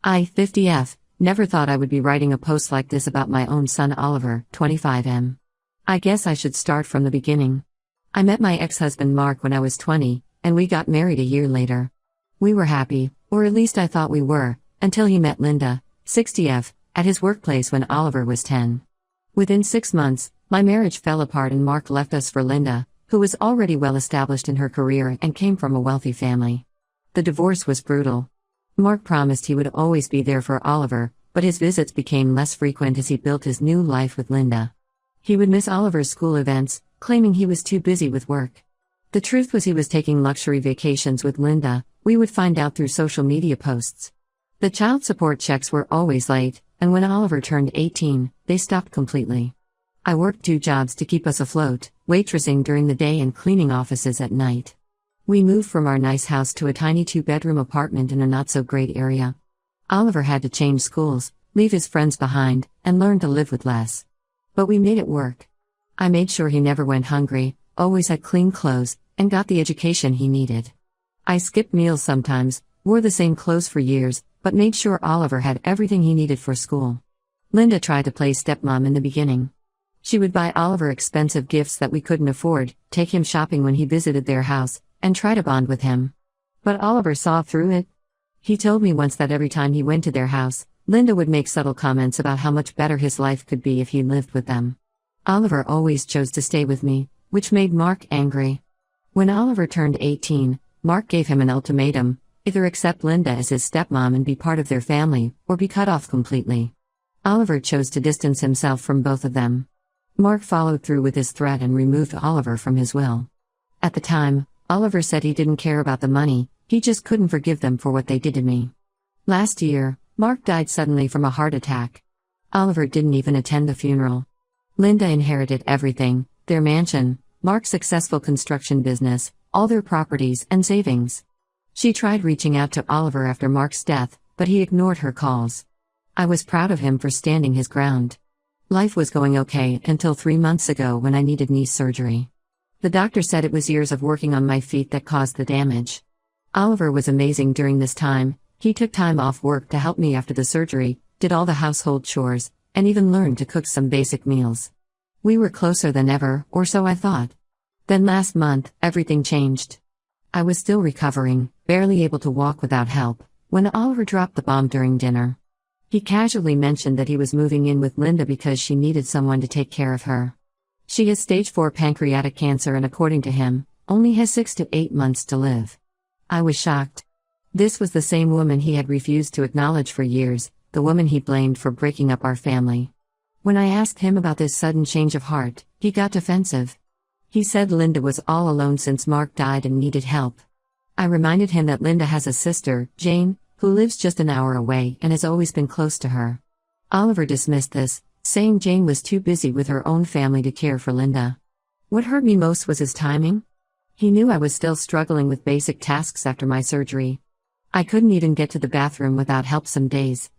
50F, never thought I would be writing a post like this about my own son Oliver, 25M. I guess I should start from the beginning. I met my ex-husband Mark when I was 20, and we got married a year later. We were happy, or at least I thought we were, until he met Linda, 60F, at his workplace when Oliver was 10. Within 6 months, my marriage fell apart and Mark left us for Linda, who was already well established in her career and came from a wealthy family. The divorce was brutal. Mark promised he would always be there for Oliver, but his visits became less frequent as he built his new life with Linda. He would miss Oliver's school events, claiming he was too busy with work. The truth was he was taking luxury vacations with Linda. We would find out through social media posts. The child support checks were always late, and when Oliver turned 18, they stopped completely. I worked 2 jobs to keep us afloat, waitressing during the day and cleaning offices at night. We moved from our nice house to a tiny 2-bedroom apartment in a not-so-great area. Oliver had to change schools, leave his friends behind, and learn to live with less. But we made it work. I made sure he never went hungry, always had clean clothes, and got the education he needed. I skipped meals sometimes, wore the same clothes for years, but made sure Oliver had everything he needed for school. Linda tried to play stepmom in the beginning. She would buy Oliver expensive gifts that we couldn't afford, take him shopping when he visited their house, and try to bond with him. But Oliver saw through it. He told me once that every time he went to their house, Linda would make subtle comments about how much better his life could be if he lived with them. Oliver always chose to stay with me, which made Mark angry. When Oliver turned 18, Mark gave him an ultimatum: either accept Linda as his stepmom and be part of their family, or be cut off completely. Oliver chose to distance himself from both of them. Mark followed through with his threat and removed Oliver from his will. At the time, Oliver said he didn't care about the money, he just couldn't forgive them for what they did to me. Last year, Mark died suddenly from a heart attack. Oliver didn't even attend the funeral. Linda inherited everything: their mansion, Mark's successful construction business, all their properties and savings. She tried reaching out to Oliver after Mark's death, but he ignored her calls. I was proud of him for standing his ground. Life was going okay until 3 months ago when I needed knee surgery. The doctor said it was years of working on my feet that caused the damage. Oliver was amazing during this time. He took time off work to help me after the surgery, did all the household chores, and even learned to cook some basic meals. We were closer than ever, or so I thought. Then last month, everything changed. I was still recovering, barely able to walk without help, when Oliver dropped the bomb during dinner. He casually mentioned that he was moving in with Linda because she needed someone to take care of her. She has stage 4 pancreatic cancer and, according to him, only has 6 to 8 months to live. I was shocked. This was the same woman he had refused to acknowledge for years, the woman he blamed for breaking up our family. When I asked him about this sudden change of heart, he got defensive. He said Linda was all alone since Mark died and needed help. I reminded him that Linda has a sister, Jane, who lives just an hour away and has always been close to her. Oliver dismissed this, saying Jane was too busy with her own family to care for Linda. What hurt me most was his timing. He knew I was still struggling with basic tasks after my surgery. I couldn't even get to the bathroom without help some days.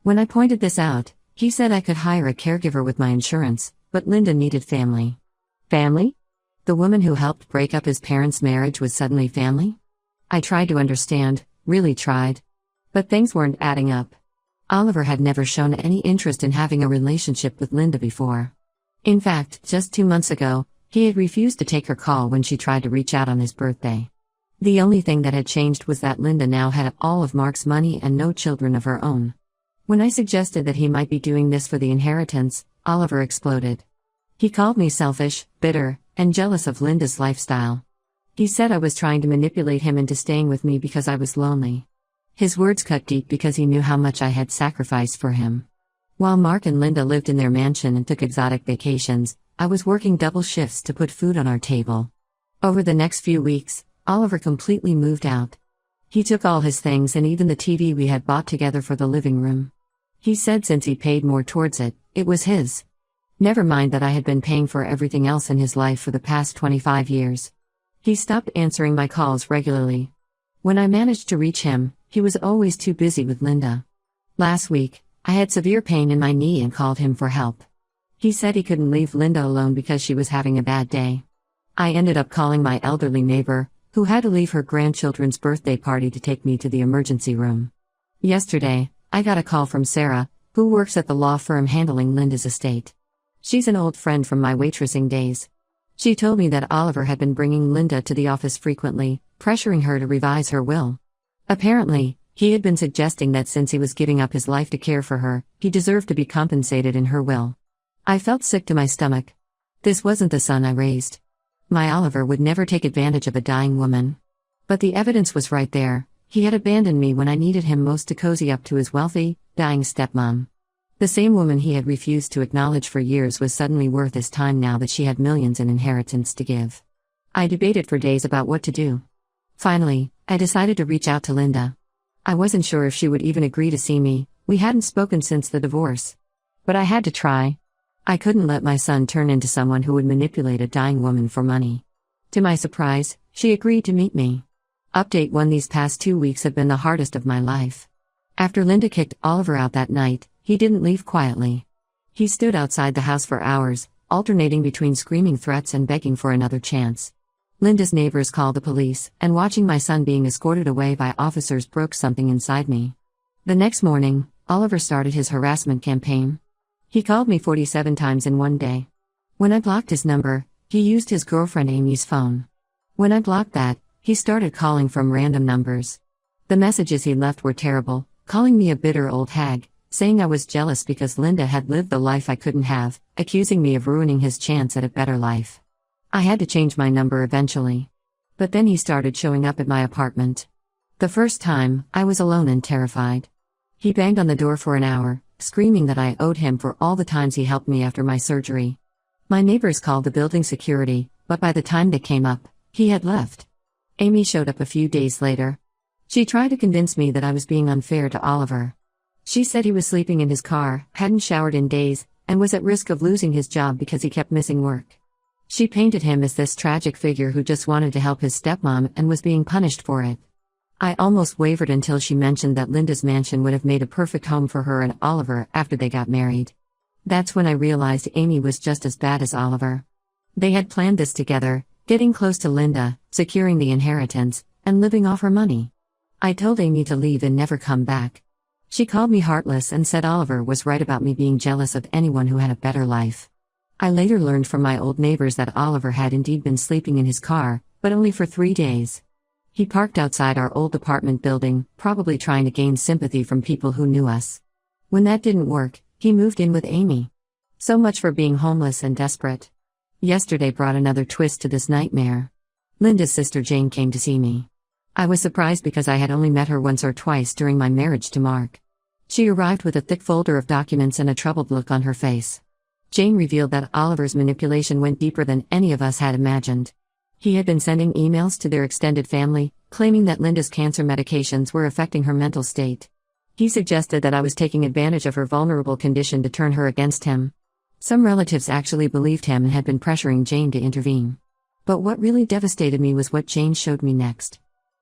When I pointed this out, he said I could hire a caregiver with my insurance, but Linda needed family. Family? The woman who helped break up his parents' marriage was suddenly family? I tried to understand, really tried. But things weren't adding up. Oliver had never shown any interest in having a relationship with Linda before. In fact, just 2 months ago, he had refused to take her call when she tried to reach out on his birthday. The only thing that had changed was that Linda now had all of Mark's money and no children of her own. When I suggested that he might be doing this for the inheritance, Oliver exploded. He called me selfish, bitter, and jealous of Linda's lifestyle. He said I was trying to manipulate him into staying with me because I was lonely. His words cut deep because he knew how much I had sacrificed for him. While Mark and Linda lived in their mansion and took exotic vacations, I was working double shifts to put food on our table. Over the next few weeks, Oliver completely moved out. He took all his things and even the TV we had bought together for the living room. He said since he paid more towards it, it was his. Never mind that I had been paying for everything else in his life for the past 25 years. He stopped answering my calls regularly. When I managed to reach him, he was always too busy with Linda. Last week, I had severe pain in my knee and called him for help. He said he couldn't leave Linda alone because she was having a bad day. I ended up calling my elderly neighbor, who had to leave her grandchildren's birthday party to take me to the emergency room. Yesterday, I got a call from Sarah, who works at the law firm handling Linda's estate. She's an old friend from my waitressing days. She told me that Oliver had been bringing Linda to the office frequently, pressuring her to revise her will. Apparently, he had been suggesting that since he was giving up his life to care for her, he deserved to be compensated in her will. I felt sick to my stomach. This wasn't the son I raised. My Oliver would never take advantage of a dying woman. But the evidence was right there. He had abandoned me when I needed him most to cozy up to his wealthy, dying stepmom. The same woman he had refused to acknowledge for years was suddenly worth his time now that she had millions in inheritance to give. I debated for days about what to do. Finally, I decided to reach out to Linda. I wasn't sure if she would even agree to see me. We hadn't spoken since the divorce. But I had to try. I couldn't let my son turn into someone who would manipulate a dying woman for money. To my surprise, she agreed to meet me. Update 1: These past 2 weeks have been the hardest of my life. After Linda kicked Oliver out that night, he didn't leave quietly. He stood outside the house for hours, alternating between screaming threats and begging for another chance. Linda's neighbors called the police, and watching my son being escorted away by officers broke something inside me. The next morning, Oliver started his harassment campaign. He called me 47 times in one day. When I blocked his number, he used his girlfriend Amy's phone. When I blocked that, he started calling from random numbers. The messages he left were terrible, calling me a bitter old hag, saying I was jealous because Linda had lived the life I couldn't have, accusing me of ruining his chance at a better life. I had to change my number eventually. But then he started showing up at my apartment. The first time, I was alone and terrified. He banged on the door for an hour, screaming that I owed him for all the times he helped me after my surgery. My neighbors called the building security, but by the time they came up, he had left. Amy showed up a few days later. She tried to convince me that I was being unfair to Oliver. She said he was sleeping in his car, hadn't showered in days, and was at risk of losing his job because he kept missing work. She painted him as this tragic figure who just wanted to help his stepmom and was being punished for it. I almost wavered until she mentioned that Linda's mansion would have made a perfect home for her and Oliver after they got married. That's when I realized Amy was just as bad as Oliver. They had planned this together, getting close to Linda, securing the inheritance, and living off her money. I told Amy to leave and never come back. She called me heartless and said Oliver was right about me being jealous of anyone who had a better life. I later learned from my old neighbors that Oliver had indeed been sleeping in his car, but only for 3 days. He parked outside our old apartment building, probably trying to gain sympathy from people who knew us. When that didn't work, he moved in with Amy. So much for being homeless and desperate. Yesterday brought another twist to this nightmare. Linda's sister Jane came to see me. I was surprised because I had only met her once or twice during my marriage to Mark. She arrived with a thick folder of documents and a troubled look on her face. Jane revealed that Oliver's manipulation went deeper than any of us had imagined. He had been sending emails to their extended family, claiming that Linda's cancer medications were affecting her mental state. He suggested that I was taking advantage of her vulnerable condition to turn her against him. Some relatives actually believed him and had been pressuring Jane to intervene. But what really devastated me was what Jane showed me next.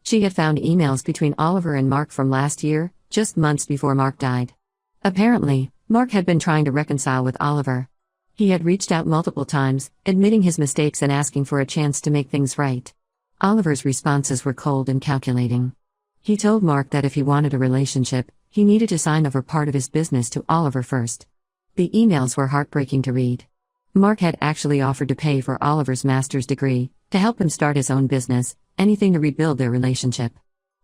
She had found emails between Oliver and Mark from last year, just months before Mark died. Apparently, Mark had been trying to reconcile with Oliver. He had reached out multiple times, admitting his mistakes and asking for a chance to make things right. Oliver's responses were cold and calculating. He told Mark that if he wanted a relationship, he needed to sign over part of his business to Oliver first. The emails were heartbreaking to read. Mark had actually offered to pay for Oliver's master's degree, to help him start his own business, anything to rebuild their relationship.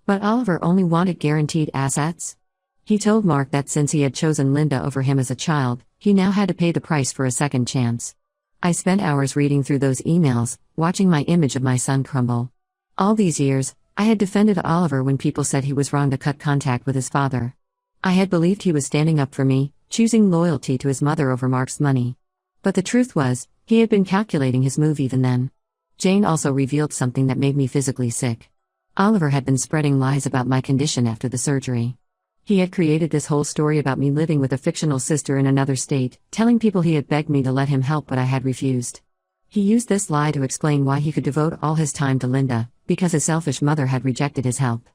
But Oliver only wanted guaranteed assets. He told Mark that since he had chosen Linda over him as a child, he now had to pay the price for a second chance. I spent hours reading through those emails, watching my image of my son crumble. All these years, I had defended Oliver when people said he was wrong to cut contact with his father. I had believed he was standing up for me, choosing loyalty to his mother over Mark's money. But the truth was, he had been calculating his move even then. Jane also revealed something that made me physically sick. Oliver had been spreading lies about my condition after the surgery. He had created this whole story about me living with a fictional sister in another state, telling people he had begged me to let him help but I had refused. He used this lie to explain why he could devote all his time to Linda, because his selfish mother had rejected his help.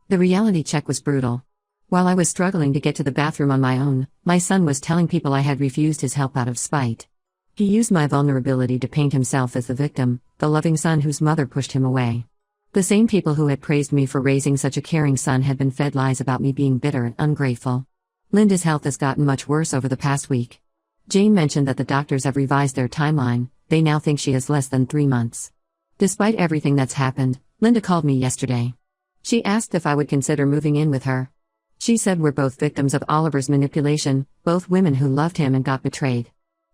The reality check was brutal. While I was struggling to get to the bathroom on my own, my son was telling people I had refused his help out of spite. He used my vulnerability to paint himself as the victim, the loving son whose mother pushed him away. The same people who had praised me for raising such a caring son had been fed lies about me being bitter and ungrateful. Linda's health has gotten much worse over the past week. Jane mentioned that the doctors have revised their timeline, they now think she has less than 3 months. Despite everything that's happened, Linda called me yesterday. She asked if I would consider moving in with her. She said we're both victims of Oliver's manipulation, both women who loved him and got betrayed.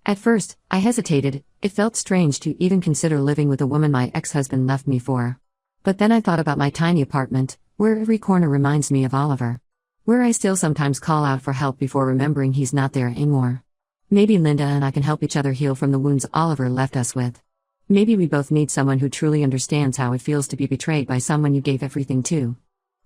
At first, I hesitated, it felt strange to even consider living with a woman my ex-husband left me for. But then I thought about my tiny apartment, where every corner reminds me of Oliver. Where I still sometimes call out for help before remembering he's not there anymore. Maybe Linda and I can help each other heal from the wounds Oliver left us with. Maybe we both need someone who truly understands how it feels to be betrayed by someone you gave everything to.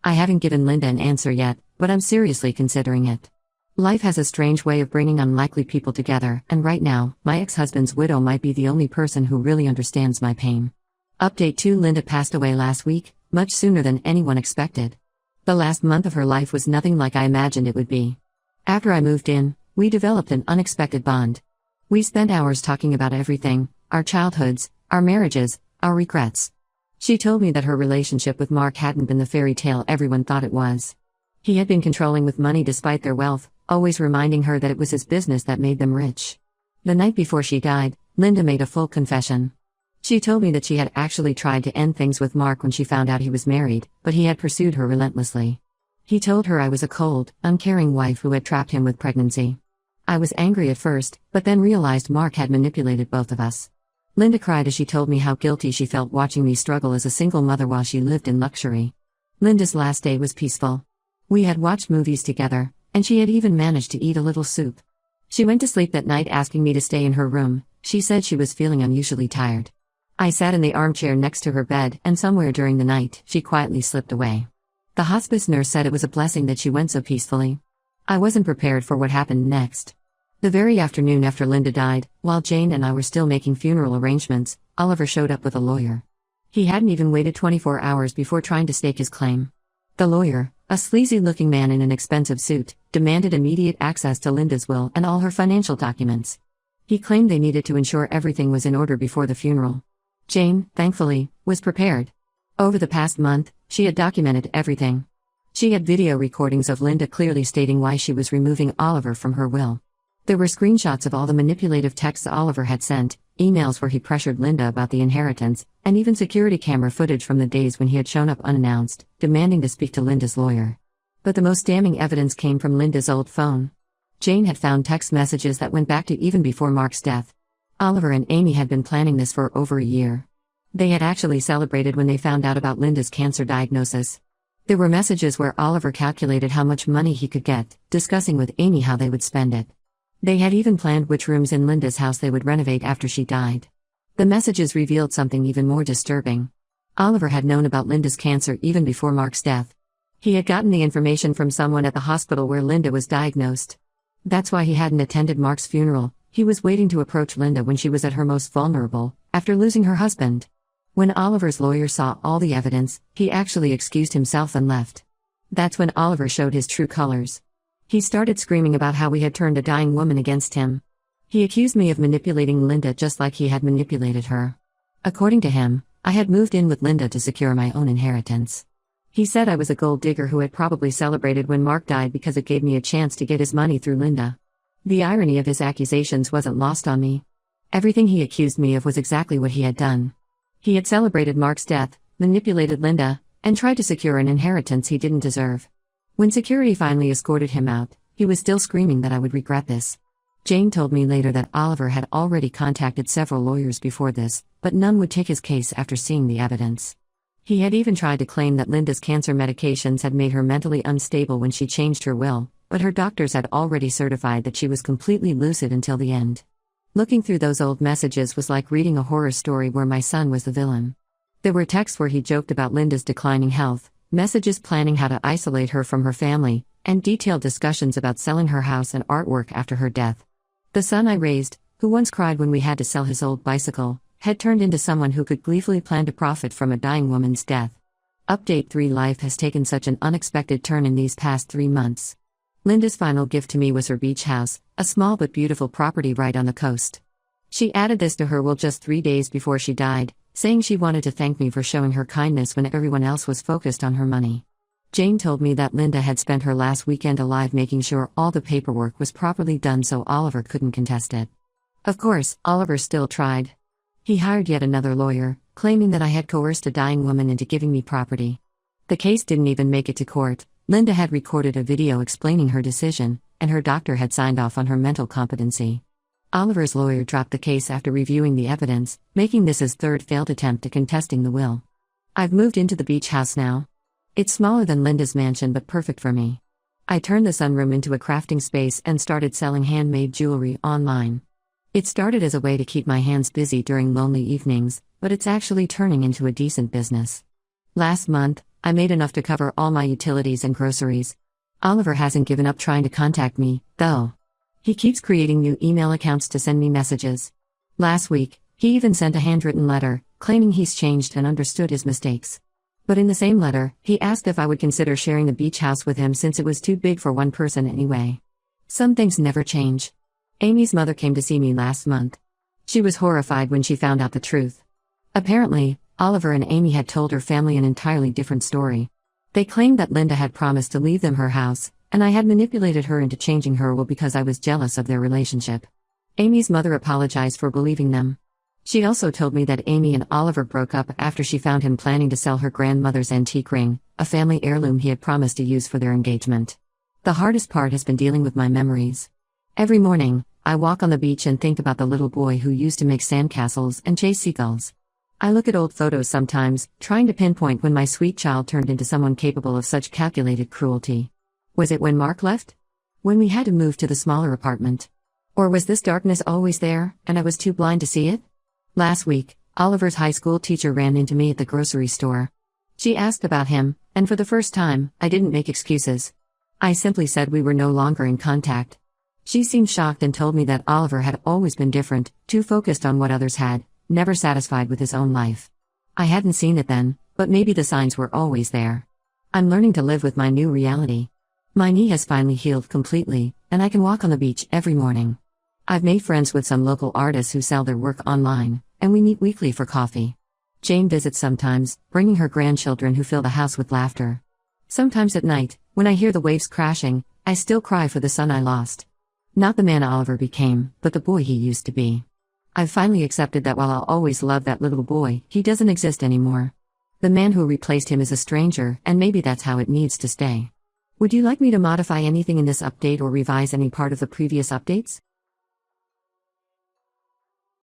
I haven't given Linda an answer yet, but I'm seriously considering it. Life has a strange way of bringing unlikely people together, and right now, my ex-husband's widow might be the only person who really understands my pain. Update 2: Linda passed away last week, much sooner than anyone expected. The last month of her life was nothing like I imagined it would be. After I moved in, we developed an unexpected bond. We spent hours talking about everything, our childhoods, our marriages, our regrets. She told me that her relationship with Mark hadn't been the fairy tale everyone thought it was. He had been controlling with money despite their wealth, always reminding her that it was his business that made them rich. The night before she died, Linda made a full confession. She told me that she had actually tried to end things with Mark when she found out he was married, but he had pursued her relentlessly. He told her I was a cold, uncaring wife who had trapped him with pregnancy. I was angry at first, but then realized Mark had manipulated both of us. Linda cried as she told me how guilty she felt watching me struggle as a single mother while she lived in luxury. Linda's last day was peaceful. We had watched movies together, and she had even managed to eat a little soup. She went to sleep that night asking me to stay in her room. She said she was feeling unusually tired. I sat in the armchair next to her bed, and somewhere during the night, she quietly slipped away. The hospice nurse said it was a blessing that she went so peacefully. I wasn't prepared for what happened next. The very afternoon after Linda died, while Jane and I were still making funeral arrangements, Oliver showed up with a lawyer. He hadn't even waited 24 hours before trying to stake his claim. The lawyer, a sleazy-looking man in an expensive suit, demanded immediate access to Linda's will and all her financial documents. He claimed they needed to ensure everything was in order before the funeral. Jane, thankfully, was prepared. Over the past month, she had documented everything. She had video recordings of Linda clearly stating why she was removing Oliver from her will. There were screenshots of all the manipulative texts Oliver had sent, emails where he pressured Linda about the inheritance, and even security camera footage from the days when he had shown up unannounced, demanding to speak to Linda's lawyer. But the most damning evidence came from Linda's old phone. Jane had found text messages that went back to even before Mark's death. Oliver and Amy had been planning this for over a year. They had actually celebrated when they found out about Linda's cancer diagnosis. There were messages where Oliver calculated how much money he could get, discussing with Amy how they would spend it. They had even planned which rooms in Linda's house they would renovate after she died. The messages revealed something even more disturbing. Oliver had known about Linda's cancer even before Mark's death. He had gotten the information from someone at the hospital where Linda was diagnosed. That's why he hadn't attended Mark's funeral. He was waiting to approach Linda when she was at her most vulnerable, after losing her husband. When Oliver's lawyer saw all the evidence, he actually excused himself and left. That's when Oliver showed his true colors. He started screaming about how we had turned a dying woman against him. He accused me of manipulating Linda just like he had manipulated her. According to him, I had moved in with Linda to secure my own inheritance. He said I was a gold digger who had probably celebrated when Mark died because it gave me a chance to get his money through Linda. The irony of his accusations wasn't lost on me. Everything he accused me of was exactly what he had done. He had celebrated Mark's death, manipulated Linda, and tried to secure an inheritance he didn't deserve. When security finally escorted him out, he was still screaming that I would regret this. Jane told me later that Oliver had already contacted several lawyers before this, but none would take his case after seeing the evidence. He had even tried to claim that Linda's cancer medications had made her mentally unstable when she changed her will, but her doctors had already certified that she was completely lucid until the end. Looking through those old messages was like reading a horror story where my son was the villain. There were texts where he joked about Linda's declining health, messages planning how to isolate her from her family, and detailed discussions about selling her house and artwork after her death. The son I raised, who once cried when we had to sell his old bicycle, had turned into someone who could gleefully plan to profit from a dying woman's death. Update 3: Life has taken such an unexpected turn in these past 3 months. Linda's final gift to me was her beach house, a small but beautiful property right on the coast. She added this to her will just 3 days before she died, saying she wanted to thank me for showing her kindness when everyone else was focused on her money. Jane told me that Linda had spent her last weekend alive making sure all the paperwork was properly done so Oliver couldn't contest it. Of course, Oliver still tried. He hired yet another lawyer, claiming that I had coerced a dying woman into giving me property. The case didn't even make it to court. Linda had recorded a video explaining her decision, and her doctor had signed off on her mental competency. Oliver's lawyer dropped the case after reviewing the evidence, making this his third failed attempt at contesting the will. I've moved into the beach house now. It's smaller than Linda's mansion but perfect for me. I turned the sunroom into a crafting space and started selling handmade jewelry online. It started as a way to keep my hands busy during lonely evenings, but it's actually turning into a decent business. Last month, I made enough to cover all my utilities and groceries. Oliver hasn't given up trying to contact me, though. He keeps creating new email accounts to send me messages. Last week, he even sent a handwritten letter, claiming he's changed and understood his mistakes. But in the same letter, he asked if I would consider sharing the beach house with him since it was too big for one person anyway. Some things never change. Amy's mother came to see me last month. She was horrified when she found out the truth. Apparently, Oliver and Amy had told her family an entirely different story. They claimed that Linda had promised to leave them her house, and I had manipulated her into changing her will because I was jealous of their relationship. Amy's mother apologized for believing them. She also told me that Amy and Oliver broke up after she found him planning to sell her grandmother's antique ring, a family heirloom he had promised to use for their engagement. The hardest part has been dealing with my memories. Every morning, I walk on the beach and think about the little boy who used to make sandcastles and chase seagulls. I look at old photos sometimes, trying to pinpoint when my sweet child turned into someone capable of such calculated cruelty. Was it when Mark left? When we had to move to the smaller apartment? Or was this darkness always there, and I was too blind to see it? Last week, Oliver's high school teacher ran into me at the grocery store. She asked about him, and for the first time, I didn't make excuses. I simply said we were no longer in contact. She seemed shocked and told me that Oliver had always been different, too focused on what others had, never satisfied with his own life. I hadn't seen it then, but maybe the signs were always there. I'm learning to live with my new reality. My knee has finally healed completely, and I can walk on the beach every morning. I've made friends with some local artists who sell their work online, and we meet weekly for coffee. Jane visits sometimes, bringing her grandchildren who fill the house with laughter. Sometimes at night, when I hear the waves crashing, I still cry for the son I lost. Not the man Oliver became, but the boy he used to be. I've finally accepted that while I'll always love that little boy, he doesn't exist anymore. The man who replaced him is a stranger, and maybe that's how it needs to stay. Would you like me to modify anything in this update or revise any part of the previous updates?